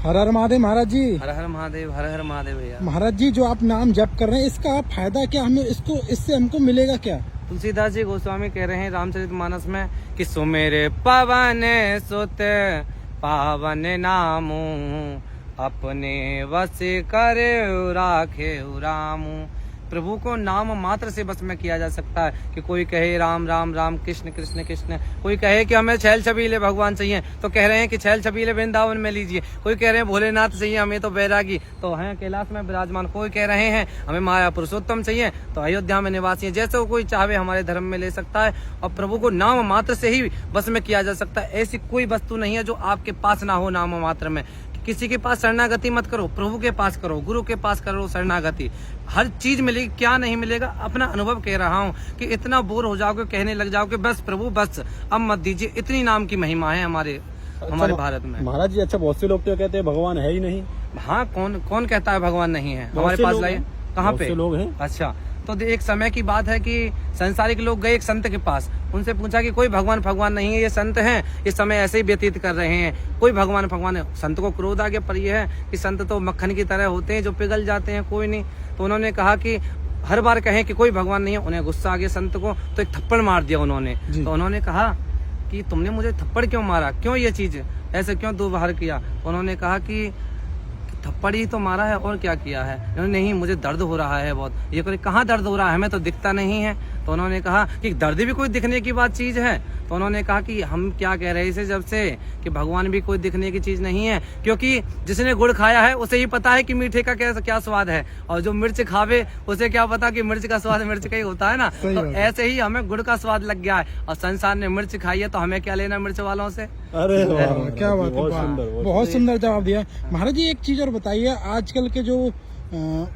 हर हर महादेव महाराज जी। हर हर महादेव, हर हर महादेव भैया। महाराज जी, जो आप नाम जप कर रहे हैं, इसका फायदा क्या, हमें इससे हमको मिलेगा क्या? तुलसीदास जी गोस्वामी कह रहे हैं रामचरितमानस में कि सुमेरे पवन सुत पावन नामू, अपने वश करे राखे रामू। प्रभु को नाम मात्र से बस में किया जा सकता है। कि कोई कहे राम राम राम, कृष्ण कृष्ण कृष्ण, कोई कहे कि हमें छैल छबीले भगवान चाहिए तो कह रहे हैं कि छैल छबीले वृंदावन में लीजिए। कोई कह रहे हैं भोलेनाथ चाहिए हमें तो बैरागी तो हैं कैलाश में विराजमान। कोई कह रहे हैं हमें माया पुरुषोत्तम चाहिए तो अयोध्या में निवासी है। जैसे कोई चाहे हमारे धर्म में ले सकता है। और प्रभु को नाम मात्र से ही बस में किया जा सकता है। ऐसी कोई वस्तु नहीं है जो आपके पास ना हो नाम मात्र में। किसी के पास शरणागति मत करो, प्रभु के पास करो, गुरु के पास करो शरणागति। हर चीज मिलेगी, क्या नहीं मिलेगा अपना अनुभव कह रहा हूँ कि इतना बोर हो जाओगे, कहने लग जाओगे बस प्रभु बस अब मत दीजिए। इतनी नाम की महिमा है हमारे भारत में। महाराज जी, अच्छा बहुत से लोग तो कहते हैं भगवान है ही नहीं। हाँ, कौन कहता है भगवान नहीं है? हमारे पास लाइए, कहाँ पे लोग हैं? अच्छा, तो एक समय की बात है कि संसारिक लोग गए एक संत के पास, उनसे पूछा कि कोई भगवान नहीं है, ये संत हैं, ये समय ऐसे ही व्यतीत कर रहे हैं, कोई भगवान है। संत को क्रोध आ गया, पर यह है कि संत तो मक्खन की तरह होते हैं जो पिघल जाते हैं, कोई नहीं। तो उन्होंने कहा कि हर बार कहें कि कोई भगवान नहीं है। उन्हें गुस्सा आ गया संत को, तो एक थप्पड़ मार दिया उन्होंने। तो उन्होंने कहा कि तुमने मुझे थप्पड़ क्यों मारा, क्यों ये चीज ऐसे क्यों दो बाहर किया? उन्होंने कहा कि थप्पड़ ही तो मारा है और क्या किया है? नहीं, मुझे दर्द हो रहा है बहुत। ये करे कहाँ दर्द हो रहा है, हमें तो दिखता नहीं है। तो उन्होंने कहा कि दर्द भी कोई दिखने की बात चीज है। तो उन्होंने कहा कि हम क्या कह रहे थे जब से कि भगवान भी कोई दिखने की चीज नहीं है, क्योंकि जिसने गुड़ खाया है उसे ही पता है कि मीठे का क्या स्वाद है, और जो मिर्च खावे उसे क्या पता कि मिर्च का स्वाद मिर्च का ही होता है ना। तो ऐसे ही हमें गुड़ का स्वाद लग गया है और संसार ने मिर्च खाई है, तो हमें क्या लेना मिर्च वालों से? अरे क्या बात है, बहुत सुंदर जवाब दिया। महाराज जी, एक चीज और बताइए, आजकल के जो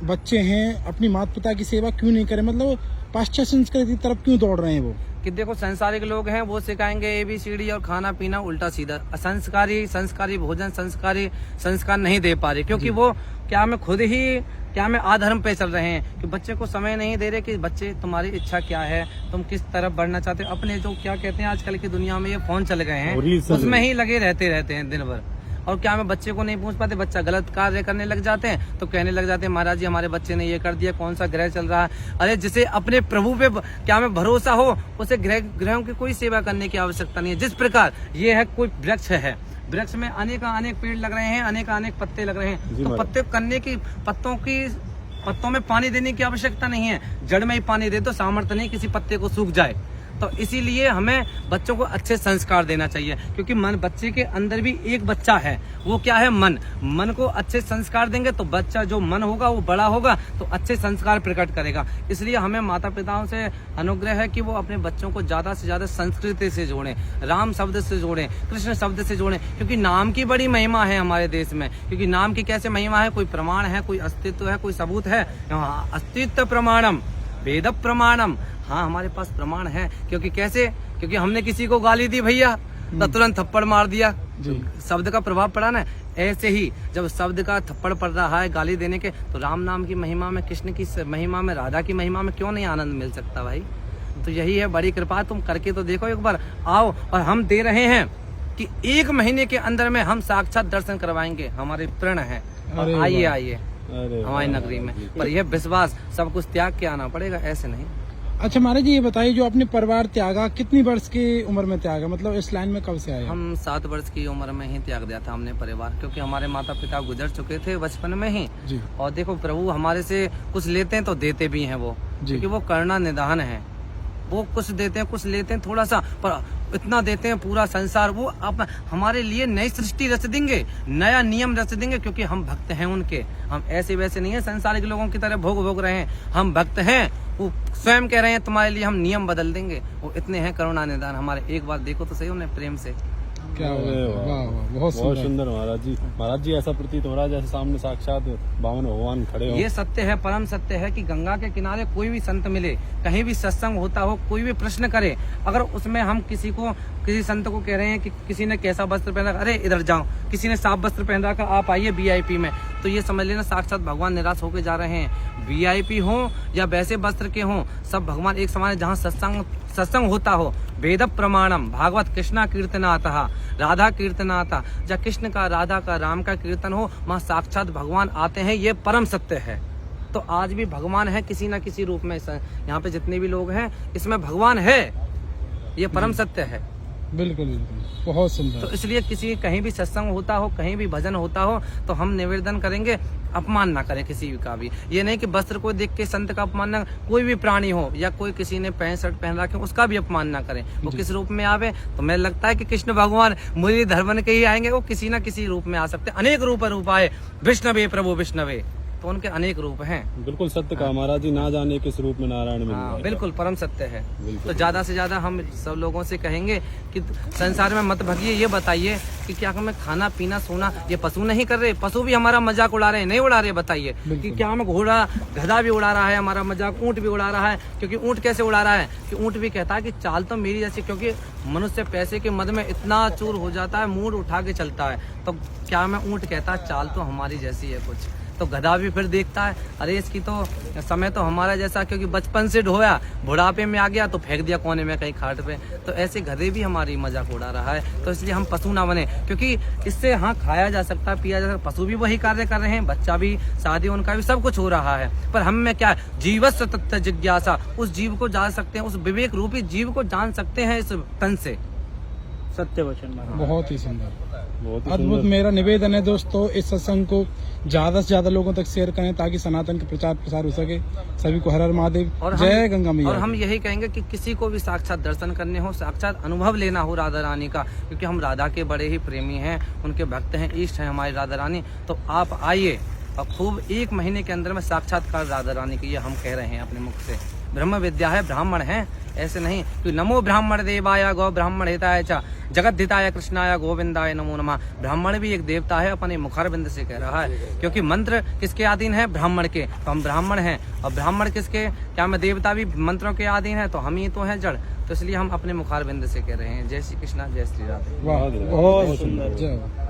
बच्चे हैं अपनी माता पिता की सेवा क्यों नहीं करें, मतलब पाश्चात्य संस्कृति की तरफ क्यों दौड़ रहे हैं वो? कि देखो संसारिक लोग हैं, वो सिखाएंगे ABCD और खाना पीना उल्टा सीधा। संस्कारी भोजन, संस्कार नहीं दे पा रहे, क्योंकि वो क्या में आधर्म पे चल रहे हैं कि बच्चे को समय नहीं दे रहे कि बच्चे तुम्हारी इच्छा क्या है, तुम किस तरफ बढ़ना चाहते हो। अपने जो क्या कहते हैं आजकल की दुनिया में ये फोन चल गए हैं, उसमें ही लगे रहते हैं दिन भर। और क्या में बच्चे को नहीं पूछ पाते, बच्चा गलत कार्य करने लग जाते हैं तो कहने लग जाते हैं महाराज जी हमारे बच्चे ने ये कर दिया, कौन सा ग्रह चल रहा है। अरे जिसे अपने प्रभु पे क्या में भरोसा हो, उसे ग्रहों की कोई सेवा करने की आवश्यकता नहीं है। जिस प्रकार ये है कोई वृक्ष है, वृक्ष में अनेक पेड़ लग रहे हैं, अनेक पत्ते लग रहे हैं, तो पत्ते करने की पत्तों में पानी देने की आवश्यकता नहीं है। जड़ में ही पानी दे तो सामर्थ्य नहीं किसी पत्ते को सूख जाए। तो इसीलिए हमें बच्चों को अच्छे संस्कार देना चाहिए, क्योंकि बच्चे के अंदर भी एक बच्चा है, वो क्या है मन को अच्छे संस्कार देंगे तो बच्चा जो मन होगा वो बड़ा होगा तो अच्छे संस्कार प्रकट करेगा। इसलिए हमें माता पिताओं से अनुग्रह है कि वो अपने बच्चों को ज्यादा से ज्यादा संस्कृति से जोड़ें, राम शब्द से जोड़ें, कृष्ण शब्द से जोड़ें, क्योंकि नाम की बड़ी महिमा है हमारे देश में। क्योंकि नाम की कैसे महिमा है, कोई प्रमाण है, कोई अस्तित्व है, कोई सबूत है। अस्तित्व प्रमाणम वेद प्रमाणम। हाँ, हमारे पास प्रमाण है। क्योंकि हमने किसी को गाली दी भैया तो तुरंत थप्पड़ मार दिया, शब्द का प्रभाव पड़ा ना। ऐसे ही जब शब्द का थप्पड़ पड़ रहा है गाली देने के, तो राम नाम की महिमा में, कृष्ण की महिमा में, राधा की महिमा में क्यों नहीं आनंद मिल सकता भाई? तो यही है बड़ी कृपा, तुम करके तो देखो एक बार, आओ। और हम दे रहे हैं कि 1 महीने के अंदर में हम साक्षात दर्शन करवाएंगे, हमारे प्रण है। आइए हमारी नगरी में, पर यह विश्वास सब कुछ त्याग के आना पड़ेगा, ऐसे नहीं। अच्छा महाराज जी, ये बताइए, जो आपने परिवार त्यागा, कितनी वर्ष की उम्र में त्यागा, मतलब इस लाइन में कब से आए? हम 7 वर्ष की उम्र में ही त्याग दिया था हमने परिवार, क्योंकि हमारे माता पिता गुजर चुके थे बचपन में ही जी। और देखो प्रभु हमारे से कुछ लेते हैं तो देते भी हैं वो, क्योंकि वो करुणा निधान है। वो कुछ देते हैं, कुछ लेते हैं थोड़ा सा, पर इतना देते हैं पूरा संसार। वो हमारे लिए नई सृष्टि रच देंगे, नया नियम रच देंगे, क्योंकि हम भक्त हैं उनके। हम ऐसे वैसे नहीं है संसारिक लोगों की तरह भोग रहे हैं, हम भक्त हैं। वो स्वयं कह रहे हैं तुम्हारे लिए हम नियम बदल देंगे। वो इतने हैं करुणा निदान हमारे। एक बार देखो तो सही उन्हें प्रेम से। क्या बहुत सुंदर महाराज जी ऐसा प्रतीत हो रहा है जैसे सामने साक्षात बावन भगवान खड़े हो। ये सत्य है, परम सत्य है कि गंगा के किनारे कोई भी संत मिले, कहीं भी सत्संग होता हो, कोई भी प्रश्न करे, अगर उसमें हम किसी संत को कह रहे हैं कि किसी ने कैसा वस्त्र पहना, अरे इधर जाओ, किसी ने साफ वस्त्र पहन रखा, आप आइए VIP में, तो ये समझ लेना साक्षात भगवान निराश होकर जा रहे हैं। वीआईपी हो या वैसे वस्त्र के हों, सब भगवान एक समान है। जहाँ सत्संग होता हो, वेद प्रमाणम भागवत कृष्णा कीर्तनातः राधा कीर्तनातः, जहाँ कृष्ण का, राधा का, राम का कीर्तन हो, वहाँ साक्षात भगवान आते हैं। ये परम सत्य है। तो आज भी भगवान है किसी न किसी रूप में। यहाँ पे जितने भी लोग हैं इसमें भगवान है, ये परम सत्य है। बिल्कुल बिल्कुल, बहुत सुंदर। तो इसलिए किसी कहीं भी सत्संग होता हो, कहीं भी भजन होता हो, तो हम निवेदन करेंगे अपमान ना करें किसी का भी। ये नहीं कि वस्त्र को देख के संत का अपमान ना, कोई भी प्राणी हो या कोई किसी ने पैंट शर्ट पहन रखे उसका भी अपमान ना करें। वो किस रूप में आवे, तो मुझे लगता है कि कृष्ण भगवान मुरलीधर बन के ही आएंगे। वो किसी न किसी रूप में आ सकते हैं। अनेक रूप आए विष्णवे प्रभु विष्णवे, तो उनके अनेक रूप हैं। बिल्कुल सत्य कहा महाराज जी, ना जाने किस रूप में नारायण मिल हाँ, जाए। बिल्कुल परम सत्य है। बिल्कुल। तो ज्यादा से ज्यादा हम सब लोगों से कहेंगे कि संसार में मत भगिए। ये बताइए कि क्या हमें खाना पीना सोना ये पशु नहीं कर रहे? पशु भी हमारा मजाक उड़ा रहे हैं, नहीं उड़ा रहे? बताइए कि क्या हमें घोड़ा गधा भी उड़ा रहा है हमारा मजाक, ऊंट भी उड़ा रहा है। क्योंकि ऊंट कैसे उड़ा रहा है कि ऊंट भी कहता है कि चाल तो मेरी जैसी, क्योंकि मनुष्य पैसे के मद में इतना चूर हो जाता है, मूड उठा के चलता है। तो क्या मैं ऊंट कहता है चाल तो हमारी जैसी है कुछ। तो गधा भी फिर देखता है अरे इसकी तो समय तो हमारा जैसा, क्योंकि बचपन से ढोया, बुढ़ापे में आ गया तो फेंक दिया कोने में कहीं खाट पे। तो ऐसे गधे भी हमारी मजाक उड़ा रहा है। तो इसलिए हम पशु ना बने, क्योंकि इससे हाँ खाया जा सकता है, पिया जा सकता है। पशु भी वही कार्य कर रहे हैं, बच्चा भी, शादी उनका भी, सब कुछ हो रहा है। पर हम में क्या है, जीवस्य तत्व जिज्ञासा, उस जीव को जान सकते हैं, उस विवेक रूपी जीव को जान सकते हैं इस तन से। सत्य वचन। बहुत ही सुंदर, बहुत ही अद्भुत। सुंदर। मेरा निवेदन है दोस्तों, इस सत्संग को ज्यादा से ज्यादा लोगों तक शेयर करें ताकि सनातन का प्रचार प्रसार हो सके। सभी को हर हर महादेव, जय गंगा मैया। और हम यही कहेंगे कि किसी को भी साक्षात दर्शन करने हो, साक्षात अनुभव लेना हो राधा रानी का, क्योंकि हम राधा के बड़े ही प्रेमी हैं, उनके भक्त हैं, इष्ट हैं हमारी राधा रानी। तो आप आइए और खूब 1 महीने के अंदर में साक्षात्कार राधा रानी की, ये हम कह रहे हैं अपने मुख से। ब्रह्म विद्या है, ब्राह्मण है, ऐसे नहीं कि नमो ब्राह्मण देवाय गौ ब्राह्मण हिताय च जगत हिताय कृष्णाय गोविंदाय नमो नमः। ब्राह्मण भी एक देवता है, अपने मुखारबिंद से कह रहा है, क्योंकि मंत्र किसके अधीन है? ब्राह्मण के। तो हम ब्राह्मण हैं। और ब्राह्मण किसके? क्या मैं देवता भी मंत्रों के अधीन है? तो हम ही तो हैं जड़। तो इसलिए हम अपने मुखारबिंद से कह रहे हैं। जय श्री कृष्णा, जय श्री राधे। वाह, बहुत सुंदर। जय।